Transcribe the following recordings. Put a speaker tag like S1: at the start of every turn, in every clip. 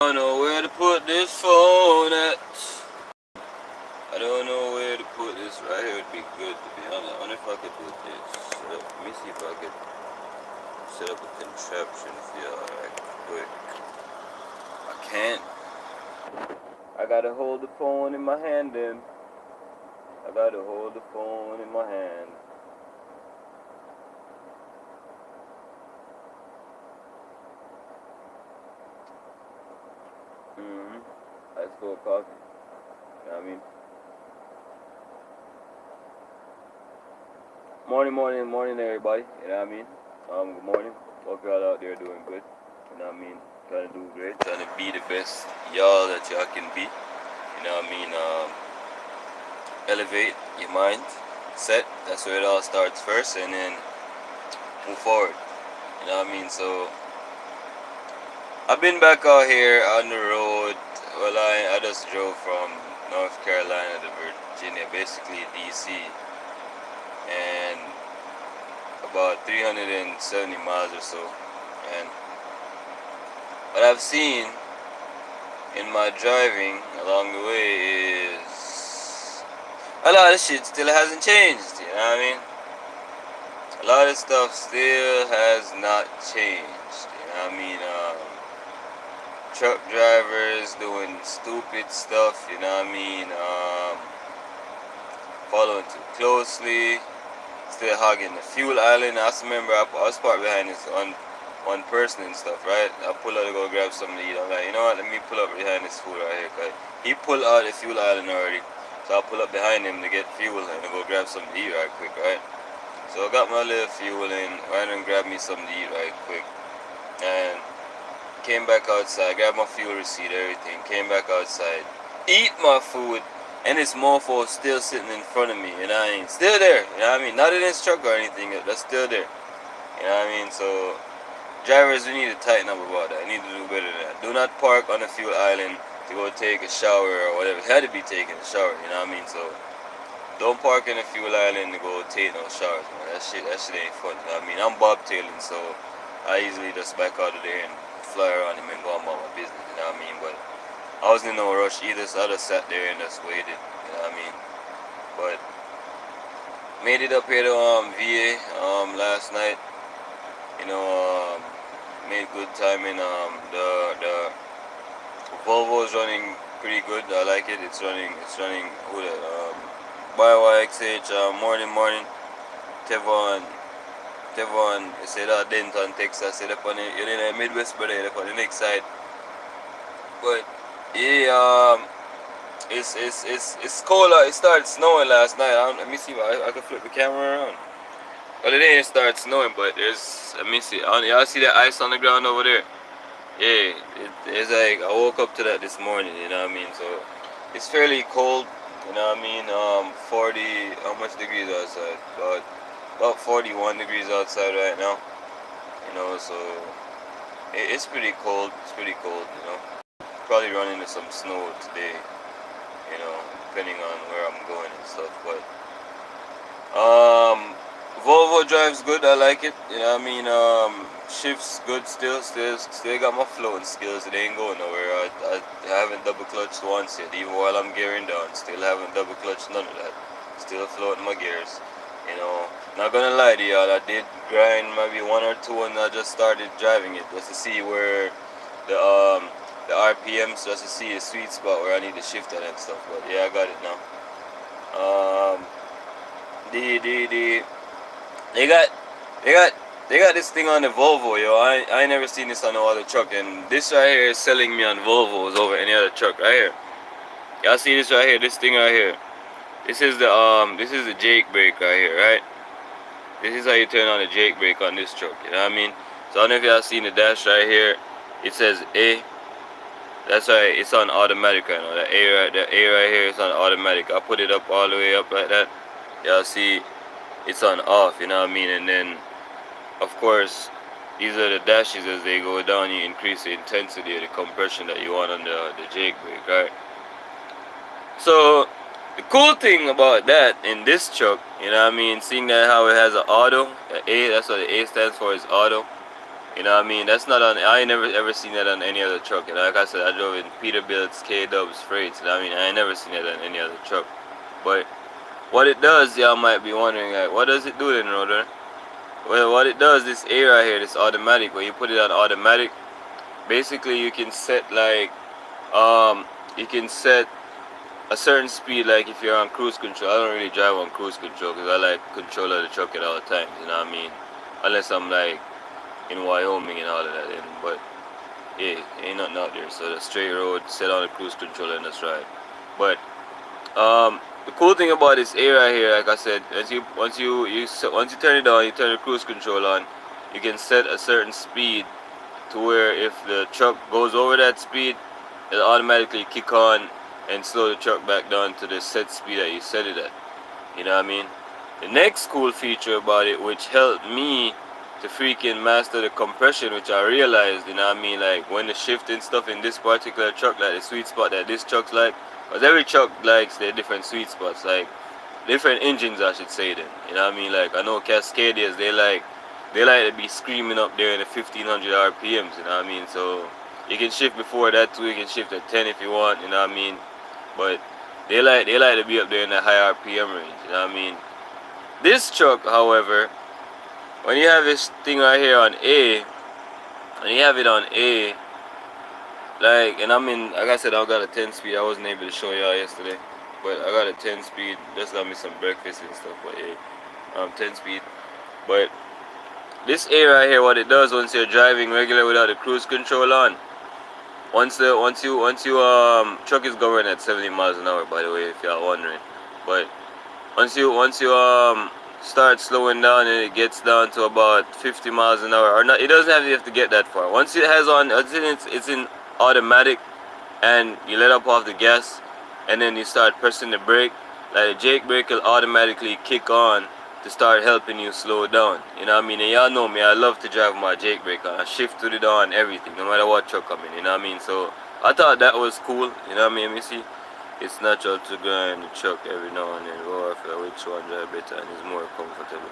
S1: I don't know where to put this phone at. I don't know where to put this. Right here would be good, to be honest. I wonder if I could do this. Let me see if I could set up a contraption for y'all right quick. I can't. I gotta hold the phone in my hand then. I gotta hold the phone in my hand. Let's go coffee. You know what I mean? Morning, everybody. You know what I mean? Good morning. Hope y'all out there doing good. You know what I mean? Trying to do great. Trying to be the best y'all that y'all can be. You know what I mean? Elevate your mind, set. That's where it all starts first, and then move forward. You know what I mean? So I've been back out here on the road. Well, I just drove from North Carolina to Virginia, basically DC, and about 370 miles or so. And what I've seen in my driving along the way is a lot of shit still hasn't changed. You know what I mean? A lot of stuff still has not changed. You know what I mean? Truck drivers doing stupid stuff. You know what I mean? Following too closely. Still hogging the fuel island. I just remember I was parked behind this one person and stuff, right? I pull out to go grab something to eat. I'm like, you know what? Let me pull up behind this fool right here. Cause he pulled out the fuel island already. So I pull up behind him to get fuel and to go grab something to eat right quick, right? So I got my little fuel in, ran and grabbed me something to eat right quick. And came back outside, grabbed my fuel receipt, everything. Came back outside, eat my food, and this mofo still sitting in front of me, you know what I mean? Still there, you know what I mean? Not in his truck or anything, that's still there. You know what I mean? So drivers, we need to tighten up about that. We need to do better than that. Do not park on the fuel island to go take a shower or whatever. It had to be taking a shower, you know what I mean? So don't park in the fuel island to go take no showers, man. That shit ain't fun, you know what I mean? I'm bobtailing, so I easily just back out of there and fly around him and go about my business, you know what I mean? But I wasn't in no rush either, so I just sat there and just waited, you know what I mean? But made it up here to VA last night. You know, made good time in the Volvo is running pretty good. I like it. It's running who that BYXH morning. Tevon they said Denton, Texas, said up on the you're in the Midwest brother, up on the next side. But yeah, it's cold out. It started snowing last night. Let me see if I can flip the camera around. Well, it didn't start snowing, but there's, let me see. Y'all see that ice on the ground over there? Yeah, it's like, I woke up to that this morning, you know what I mean? So, it's fairly cold, you know what I mean? 40, how much degrees outside? About 41 degrees outside right now. You know, so, it's pretty cold. It's pretty cold, you know. Probably run into some snow today, you know, depending on where I'm going and stuff, but, Volvo drives good, I like it, you know what I mean, shifts good still got my floating skills, it ain't going nowhere, I haven't double clutched once yet, even while I'm gearing down, still haven't double clutched none of that, still floating my gears, you know, not gonna lie to y'all, I did grind maybe one or two and I just started driving it, just to see where the RPMs, just to see the sweet spot where I need to shift that and stuff, but yeah, I got it now. They got this thing on the Volvo, yo. I ain't never seen this on no other truck, and this right here is selling me on Volvos over any other truck right here. Y'all see this right here? This thing right here. This is the Jake brake right here, right? This is how you turn on the Jake brake on this truck. You know what I mean? So I don't know if y'all seen the dash right here. It says A. That's right. It's on automatic right now. The A right here is on automatic. I put it up all the way up like that. Y'all see? It's on off, you know what I mean? And then, of course, these are the dashes. As they go down, you increase the intensity of the compression that you want on the Jake brake, right? So the cool thing about that in this truck, you know what I mean, seeing that how it has an auto, the A, that's what the A stands for, is auto. You know what I mean? That's not on. I ain't never ever seen that on any other truck. You know, like I said, I drove in Peterbilt's, K-Dubs, freights. You know what I mean? I ain't never seen that on any other truck. But what it does, y'all might be wondering, like, what does it do then, Roder? Well, what it does, this A right here, this automatic, when you put it on automatic, basically you can set like, you can set a certain speed, like if you're on cruise control. I don't really drive on cruise control because I like control of the truck at all times, you know what I mean? Unless I'm like in Wyoming and all of that, but yeah, ain't nothing out there. So the straight road, set on the cruise control and that's right. But the cool thing about this A right here, like I said, once you turn it on, you turn the cruise control on, you can set a certain speed to where if the truck goes over that speed, it'll automatically kick on and slow the truck back down to the set speed that you set it at. You know what I mean? The next cool feature about it, which helped me to freaking master the compression, which I realized, you know what I mean, like when the shifting stuff in this particular truck, like the sweet spot that this truck's like, because every truck likes their different sweet spots, like different engines I should say then, you know what I mean, like I know Cascadias, they like to be screaming up there in the 1500 RPMs, you know what I mean, so you can shift before that too, you can shift at 10 if you want, you know what I mean, but they like to be up there in the high RPM range, you know what I mean. This truck, however, when you have this thing right here on A, and you have it on A, like, and like I said, I got a 10 speed. I wasn't able to show y'all yesterday, but I got a 10 speed. Just got me some breakfast and stuff, but yeah, 10 speed. But this A right here, what it does once you're driving regular without the cruise control on, once you truck is governed at 70 miles an hour, by the way, if y'all wondering, but once you start slowing down and it gets down to about 50 miles an hour, or not, it doesn't have to get that far. Once it has on, it's in automatic, and you let up off the gas, and then you start pressing the brake, like the Jake brake will automatically kick on to start helping you slow down. You know what I mean? And y'all know me, I love to drive my Jake brake on. I shift to it on everything, no matter what truck I'm in. You know what I mean? So I thought that was cool. You know what I mean? Let me see. It's natural to grind the truck every now and then. Go for which one drive better and is more comfortable.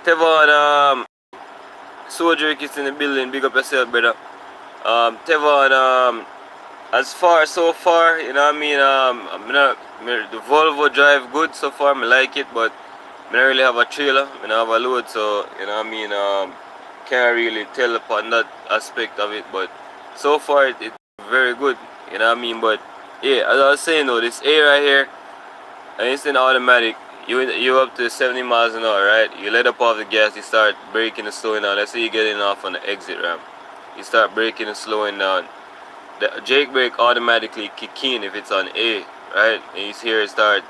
S1: Tevon, Soldier is in the building. Big up yourself, brother. Tevon, as far so far, you know what I mean. The Volvo drive good so far. I like it, but I don't really have a trailer. I don't have a load, so you know what I mean. Can't really tell upon that aspect of it, but so far it's very good. You know what I mean, but. Yeah, as I was saying though, this A right here, and it's in automatic, you up to 70 miles an hour, right? You let up off the gas, you start braking and slowing down. Let's say you're getting off on the exit ramp. You start braking and slowing down. The Jake brake automatically kick in if it's on A, right? And you hear it start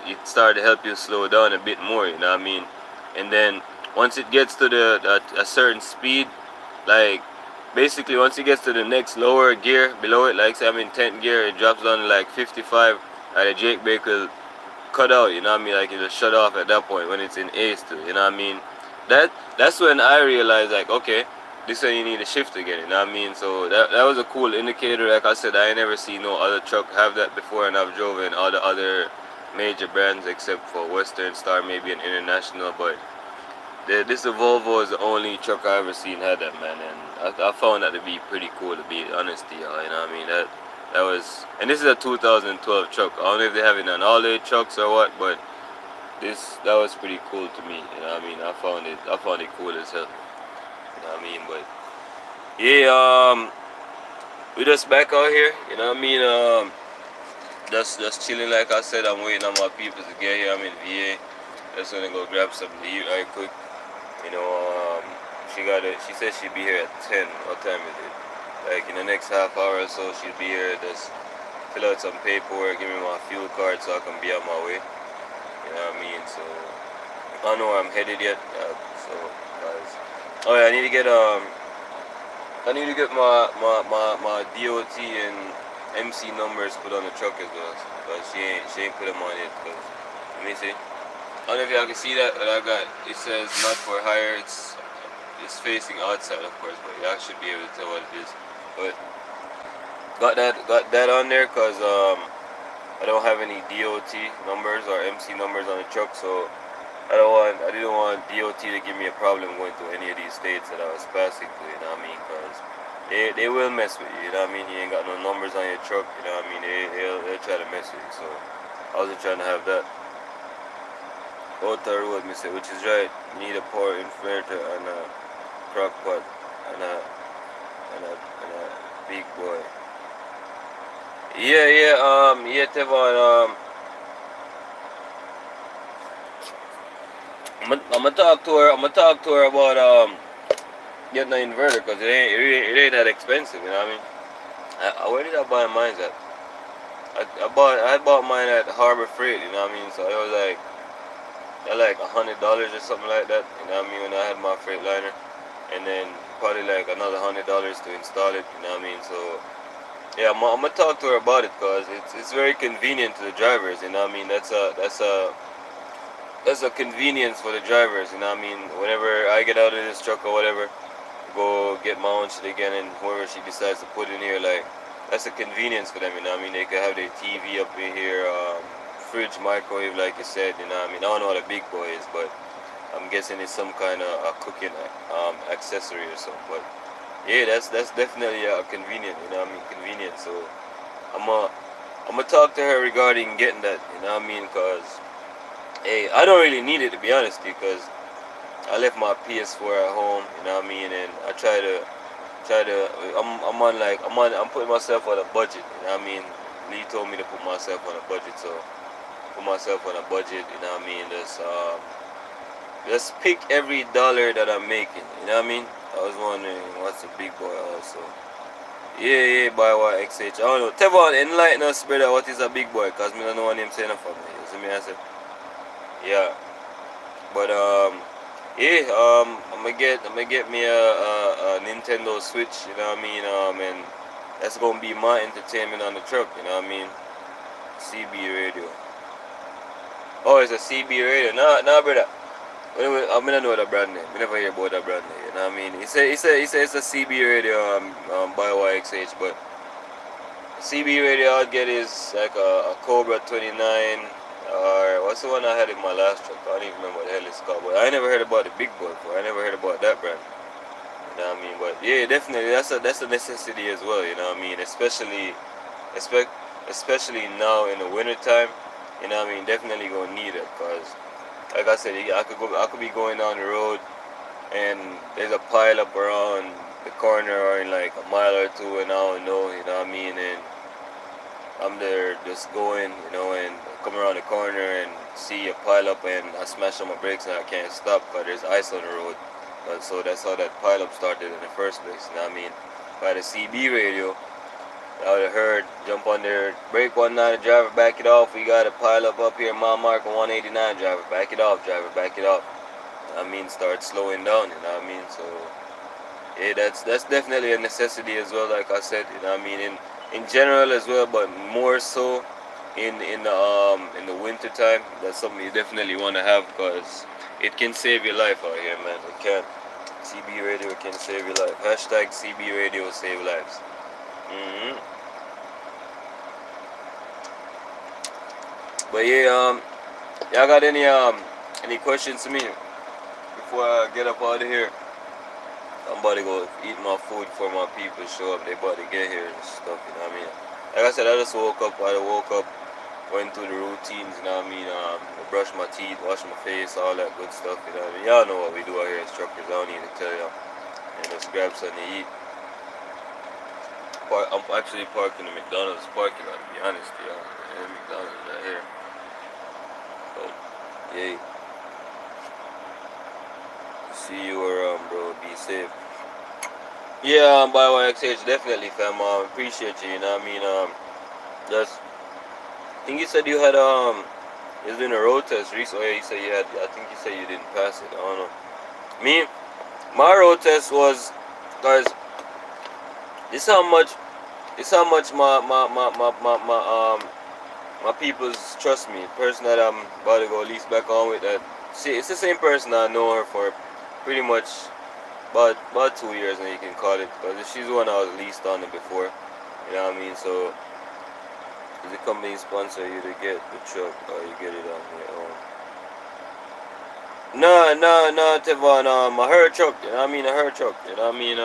S1: to help you slow down a bit more, you know what I mean? And then once it gets to a certain speed, like basically once it gets to the next lower gear below it, like say I'm in 10th gear, it drops down to like 55, and the Jake brake will cut out, you know what I mean, like it'll shut off at that point when it's in A still, you know what I mean. That's when I realized, like, okay, this is when you need to shift again, you know what I mean. So that was a cool indicator. Like I said, I ain't never seen no other truck have that before, and I've driven all the other major brands except for Western Star, maybe an International, but this Volvo is the only truck I ever seen had that, man, and I found that to be pretty cool, to be honest to y'all, you know what I mean. That was, and this is a 2012 truck. I don't know if they have it on all their trucks or what, but that was pretty cool to me, you know what I mean. I found it cool as hell, you know what I mean. But yeah, we just back out here, you know what I mean. Just chilling, like I said. I'm waiting on my people to get here. I'm in VA. Just gonna go grab something to eat right quick. You know, she said she'd be here at 10. What time is it? Like in the next half hour or so, she'll be here. Just fill out some paperwork, give me my fuel card so I can be on my way. You know what I mean? So I don't know where I'm headed yet. So guys, oh yeah, I need to get my DOT and MC numbers put on the truck as well. But she ain't put them on yet. Cause let me see. I don't know if y'all can see that, but I got, it says not for hire. It's facing outside, of course, but y'all should be able to tell what it is. But got that on there because I don't have any DOT numbers or MC numbers on the truck, so I didn't want DOT to give me a problem going to any of these states that I was passing to, you know what I mean? Because they will mess with you, you know what I mean? You ain't got no numbers on your truck, you know what I mean? They'll try to mess with you, so I wasn't trying to have that. Outer road, me say, which is right. You need a power inverter and a crock pot and a big boy. Yeah, Tevon, I'm gonna talk to her. I'm gonna talk to her about getting an inverter because it ain't that expensive. You know what I mean? Where did I buy mine at? I bought mine at Harbor Freight. You know what I mean? So it was like $100 or something like that. You know what I mean? When I had my Freightliner, and then probably like another $100 to install it. You know what I mean? So yeah, I'm gonna talk to her about it because it's very convenient to the drivers. You know what I mean? That's a convenience for the drivers. You know what I mean? Whenever I get out of this truck or whatever, go get my own shit again, and whoever she decides to put in here, like, that's a convenience for them. You know what I mean? They could have their TV up in here, fridge, microwave, like you said. You know what I mean? I don't know what a big boy is, but I'm guessing it's some kind of a cooking accessory or something. But yeah, that's definitely convenient. You know what I mean? Convenient. So I'm gonna I'm gonna talk to her regarding getting that. You know what I mean? Cause hey, I don't really need it to be honest, because I left my PS4 at home. You know what I mean? And I try to. I'm putting myself on a budget. You know what I mean? Lee told me to put myself on a budget, so put myself on a budget. You know what I mean? Just pick every dollar that I'm making. You know what I mean? I was wondering what's a big boy also. Yeah, by what XH. I don't know. Tevon, enlighten us, brother. What is a big boy? Cause me don't know what name saying for me. You see me? I said, yeah. But yeah, I'm gonna get me a Nintendo Switch. You know what I mean? And that's gonna be my entertainment on the truck. You know what I mean? CB radio. Oh, it's a CB radio. Nah, brother. Anyway, I mean, I know that brand name. I never hear about that brand name. You know what I mean? He say it's a CB radio by YXH, but CB radio I'd get is like a Cobra 29, or what's the one I had in my last truck? I don't even remember what the hell it's called. But I never heard about the big boy before. I never heard about that brand. You know what I mean? But yeah, definitely that's a necessity as well. You know what I mean? Especially now in the winter time. You know what I mean? Definitely gonna need it, cause like I said, I could be going down the road and there's a pile up around the corner or in like a mile or two, and I don't know. You know what I mean? And I'm there just going, and come around the corner and see a pile up, and I smash on my brakes and I can't stop because there's ice on the road. So that's how that pile up started in the first place. You know what I mean? By the CB radio, I would have heard, jump on there, brake 19, driver, back it off. We got a pile up here, mile marker 189, driver, back it off, driver, back it off. You know what I mean? Start slowing down, you know what I mean? So yeah, that's definitely a necessity as well, like I said, you know what I mean? In general as well, but more so in the winter time. That's something you definitely want to have, because it can save your life out here, man. It can. CB radio can save your life. Hashtag CB radio save lives. hmm But yeah, y'all got any questions to me before I get up out of here? I'm about to go eat my food before my people show up. They about to get here and stuff, you know what I mean? Like I said, I just woke up. I woke up, went through the routines, you know what I mean? Brush my teeth, wash my face, all that good stuff, you know what I mean? Y'all know what we do out here as truckers. I don't need to tell y'all. And just grab something to eat. I'm actually parked in the McDonald's parking lot, to be honest, y'all. Yeah, McDonald's right here. So, yeah. See you around, bro. Be safe. Yeah, by YXH, definitely, fam. Appreciate you. You know what I mean? Just, I think you said you had you was doing a road test recently. Oh, yeah, you said you had. I think you said you didn't pass it. I don't know. Me, my road test was, guys. This how much. This how much my peoples trust me. The person that I'm about to go lease back on with, that. See, it's the same person I know her for pretty much about 2 years, and you can call it, because she's the one I was leased on it before. You know what I mean? So the company sponsor you to get the truck, or you get it on your own. No, Tevon. I heard truck. You know what I mean? I heard truck. You know what I mean?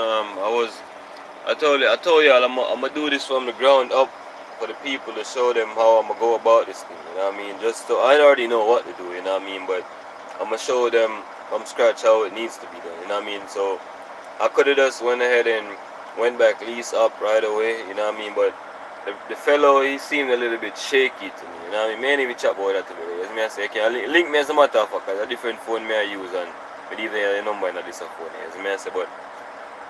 S1: I told y'all I'ma do this from the ground up for the people to show them how I'ma go about this thing. You know what I mean? Just so I already know what to do. You know what I mean? But I'ma show them from scratch how it needs to be done. You know what I mean? So I could have just went ahead and went back lease up right away. You know what I mean? But the fellow, he seemed a little bit shaky to me. You know what I mean? Mainly we chat about that today. As me I say, can you link me as a matter of fact, 'cause a different phone me I use and but even the number in this phone. As me I say, but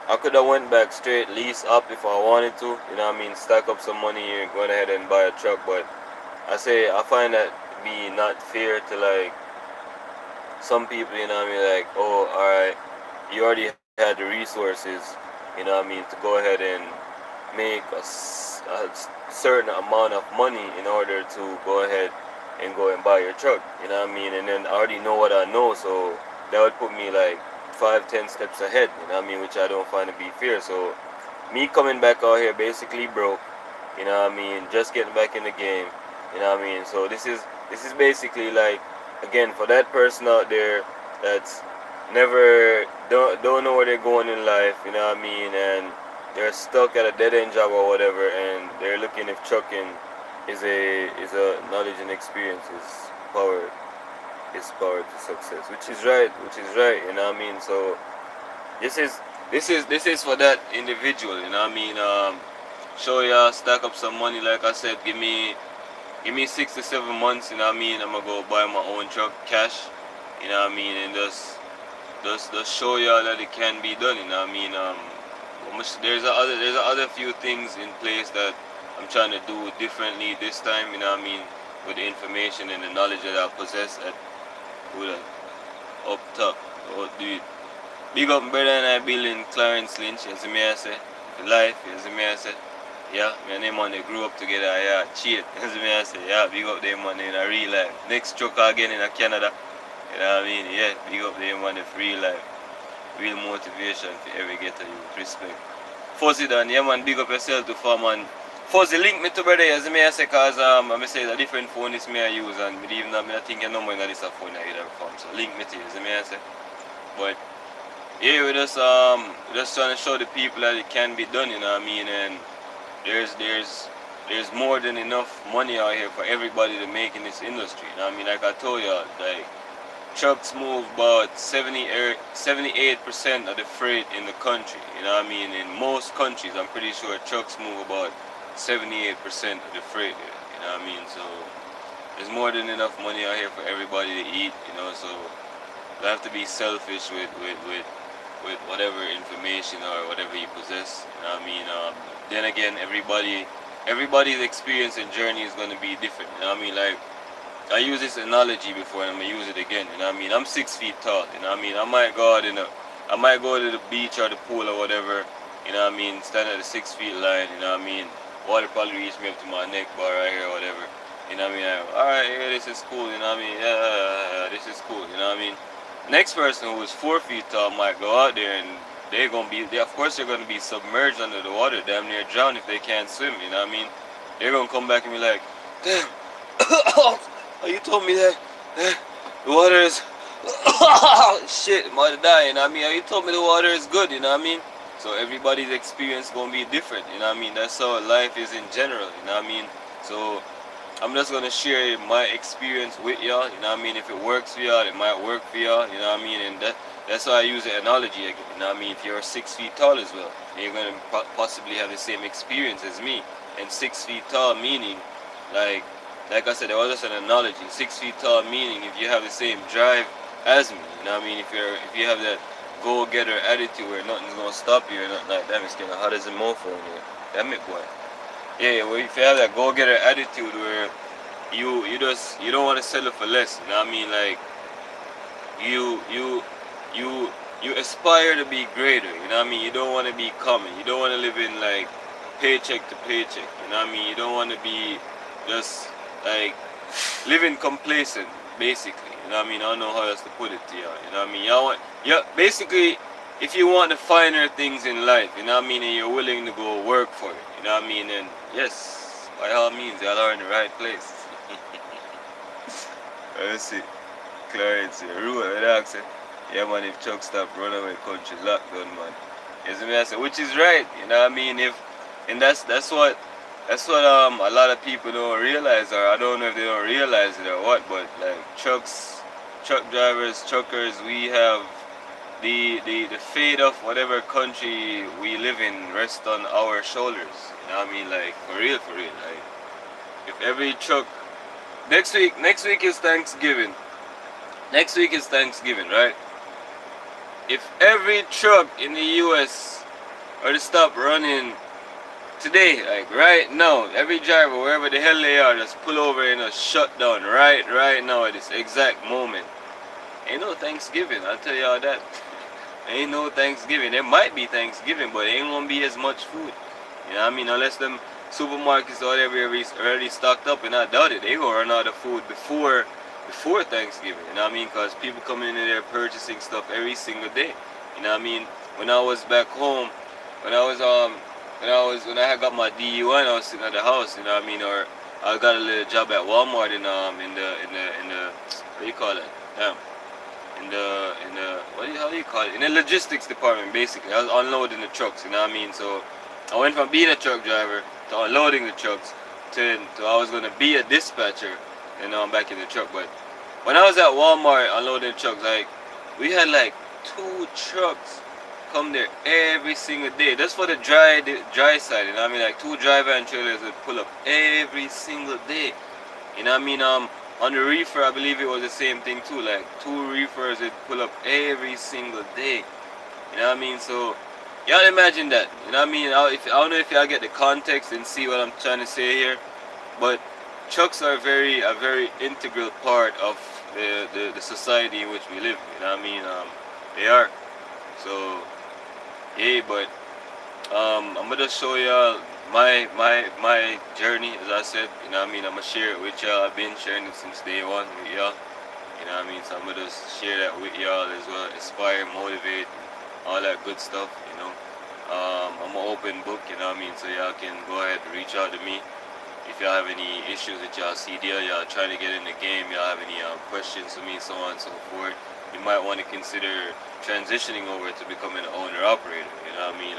S1: I could have went back straight lease up if I wanted to. You know what I mean? Stack up some money and go ahead and buy a truck. But I say I find that to be not fair to like some people. You know what I mean? Like, oh, all right, you already had the resources. You know what I mean? To go ahead and make a certain amount of money in order to go ahead and go and buy your truck. You know what I mean? And then I already know what I know, so that would put me like 5, 10 steps ahead. You know what I mean? Which I don't find to be fair. So me coming back out here basically broke. You know what I mean? Just getting back in the game. You know what I mean? So this is basically like again for that person out there that's never don't know where they're going in life. You know what I mean? And they're stuck at a dead end job or whatever, and they're looking if trucking is a knowledge and experience power power to success, which is right. You know what I mean? So this is this is for that individual. You know what I mean? Show ya stack up some money. Like I said, give me 6 to 7 months. You know what I mean? I'm gonna go buy my own truck cash. You know what I mean? And just show y'all that it can be done. You know what I mean? There's a other few things in place that I'm trying to do differently this time. You know what I mean? With the information and the knowledge that I possess at up top. Oh, dude. Big up brother and I building Clarence Lynch, as me I say. For life, as me I say. Yeah, me and them man they grew up together, yeah, cheat, as me I say, yeah, big up them man in a real life. Next truck again in a Canada. You know what I mean? Yeah, big up them man in real life. Real motivation for every getter youth. Respect. Fuzzy Dan, yeah man, big up yourself to farm man. Fuzzy link me to brother, as me I say, cause I say a different phone this me I use and me even I think your number in this phone I either farm. So link me to you, as me I say. But yeah, we just trying to show the people that it can be done, you know what I mean? And there's more than enough money out here for everybody to make in this industry. You know what I mean? Like I told y'all, like trucks move about 78% of the freight in the country. You know what I mean? In most countries, I'm pretty sure trucks move about 78% of the freight here. You know what I mean? So there's more than enough money out here for everybody to eat. You know, so you have to be selfish with whatever information or whatever you possess. You know what I mean? Then again, everybody's experience and journey is going to be different. You know what I mean? Like I use this analogy before and I'm gonna use it again. You know what I mean? I'm 6 feet tall. You know what I mean? I might go to the beach or the pool or whatever. You know what I mean? Stand at the 6 feet line. You know what I mean? Water probably reach me up to my neck bar right here or whatever. You know what I mean? All right, yeah, this is cool. You know what I mean? Yeah, this is cool. You know what I mean? Next person who is 4 feet tall might go out there and of course they're gonna be submerged under the water, damn near drown if they can't swim. You know what I mean? They're gonna come back and be like, damn. Oh, you told me that the water is shit, I'm about to die, you know what I mean? You told me the water is good, you know what I mean? So everybody's experience gonna be different, you know what I mean? That's how life is in general, you know what I mean? So I'm just gonna share my experience with y'all, you know what I mean? If it works for y'all, it might work for y'all, you know what I mean? And that's why I use the analogy again, you know what I mean? If you're 6 feet tall as well, you're gonna possibly have the same experience as me. And 6 feet tall meaning like I said, it was just an analogy. 6 feet tall meaning if you have the same drive as me. You know what I mean? If you have that go-getter attitude where nothing's gonna stop you or nothing like that, it's kinda hot as a mofo in here. Damn it, boy. Yeah, well, if you have that go-getter attitude where you don't want to settle for less. You know what I mean? Like you you you you aspire to be greater. You know what I mean? You don't want to be common. You don't want to live in like paycheck to paycheck. You know what I mean? You don't want to be just like living complacent, basically. You know what I mean? I don't know how else to put it to y'all. You know what I mean? Basically, if you want the finer things in life, you know what I mean, and you're willing to go work for it, you know what I mean, and yes, by all means, y'all are in the right place. Let's see. Clarence, rule, and I say, yeah man, if truck stop runaway country lockdown, man. You see me, I say, which is right, you know what I mean? And that's what a lot of people don't realize, or I don't know if they don't realize it or what, but like truck drivers, truckers, we have the fate of whatever country we live in rests on our shoulders. You know what I mean? Like for real, for real. Like if every truck next week is Thanksgiving. Next week is Thanksgiving, right? If every truck in the US were to stop running today, like right now, every driver, wherever the hell they are, just pull over and just shut down right now at this exact moment. Ain't no Thanksgiving, I'll tell y'all that. Ain't no Thanksgiving. There might be Thanksgiving, but it ain't gonna be as much food. You know what I mean? Unless them supermarkets or whatever already stocked up, and I doubt it. They gonna run out of food before Thanksgiving. You know what I mean? Because people coming in there purchasing stuff every single day. You know what I mean? When I was back home, when I had got my DUI and I was sitting at the house, you know what I mean? Or I got a little job at Walmart in the what do you call it? Damn. How do you call it? In the logistics department, basically. I was unloading the trucks, you know what I mean? So I went from being a truck driver to unloading the trucks to I was gonna be a dispatcher, and now I'm back in the truck. But when I was at Walmart unloading the trucks, like we had like 2 trucks come there every single day. That's for the dry side, you know what I mean? Like 2 dry van trailers would pull up every single day. You know what I mean? On the reefer, I believe it was the same thing too. Like 2 reefers would pull up every single day. You know what I mean? So y'all imagine that. You know what I mean? I don't know if y'all get the context and see what I'm trying to say here, but trucks are a very integral part of the society in which we live. You know what I mean? They are. So yeah, but I'm gonna just show y'all my journey, as I said. You know what I mean? I'm gonna share it with y'all. I've been sharing it since day one with y'all. You know what I mean? So I'm gonna just share that with y'all as well. Inspire, motivate, all that good stuff. You know, I'm an open book. You know what I mean? So y'all can go ahead and reach out to me if y'all have any issues with y'all CDL, y'all trying to get in the game, y'all have any questions for me, so on and so forth. You might want to consider transitioning over to becoming an owner operator. You know what I mean?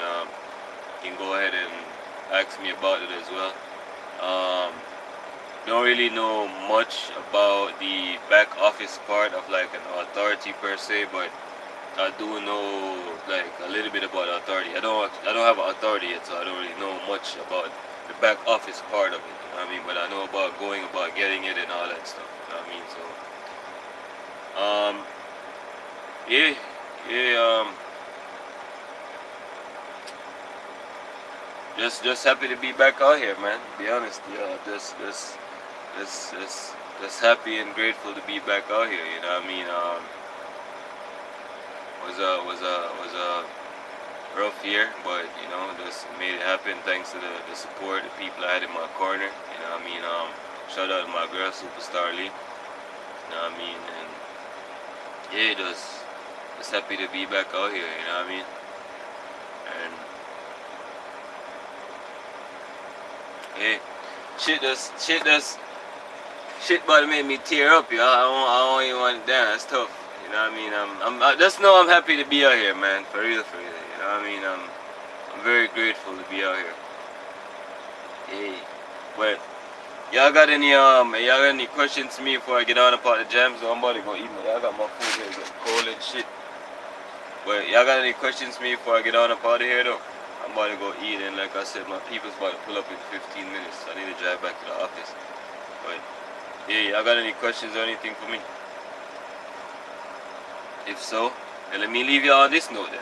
S1: You can go ahead and ask me about it as well. Don't really know much about the back office part of like an authority per se, but I do know like a little bit about authority. I don't have an authority yet, so I don't really know much about the back office part of it. You know what I mean? But I know about going about getting it and all that stuff. You know what I mean? So just happy to be back out here, man. To be honest, yeah, just happy and grateful to be back out here. You know what I mean? Was a rough year, but you know, just made it happen thanks to the support, the people I had in my corner. You know what I mean? Shout out to my girl, Superstar Lee. You know what I mean? And yeah, just happy to be back out here. You know what I mean? And yeah, shit about to make me tear up, yo. I don't even want it down. That's tough. You know what I mean? I just know I'm happy to be out here, man. For real, for real. You know what I mean? I'm very grateful to be out here. Hey, but y'all got any questions to me before I get on about the jams? So I'm about to go eat. I got my food here, it's cold and shit. But y'all got any questions to me before I get on up out of here though? I'm about to go eat, and like I said, my people's about to pull up in 15 minutes. So I need to drive back to the office. But yeah, y'all got any questions or anything for me? If so, then let me leave y'all on this note then.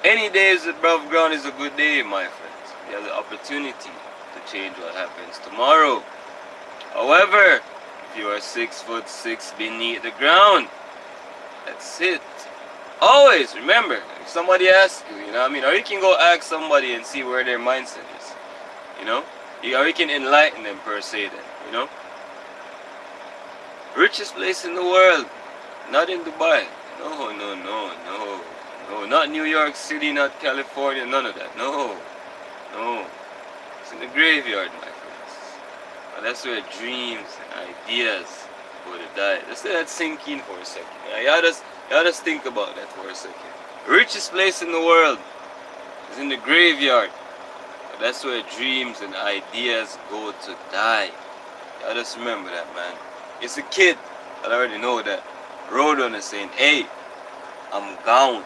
S1: Any day is above ground is a good day, my friends. You have the opportunity to change what happens tomorrow. However, if you are 6'6" beneath the ground, that's it. Always remember, if somebody asks you, you know what I mean, or you can go ask somebody and see where their mindset is, you know, or you can enlighten them per se then, you know. Richest place in the world, not in Dubai. No, not New York City, not California, none of that. No. It's in the graveyard, my friends. And that's where dreams and ideas go to die. Just let that sink in for a second. Y'all just think about that for a second. The richest place in the world is in the graveyard. But that's where dreams and ideas go to die. Y'all just remember that, man. It's a kid. I already know that. Roadrunner saying, hey, I'm gone.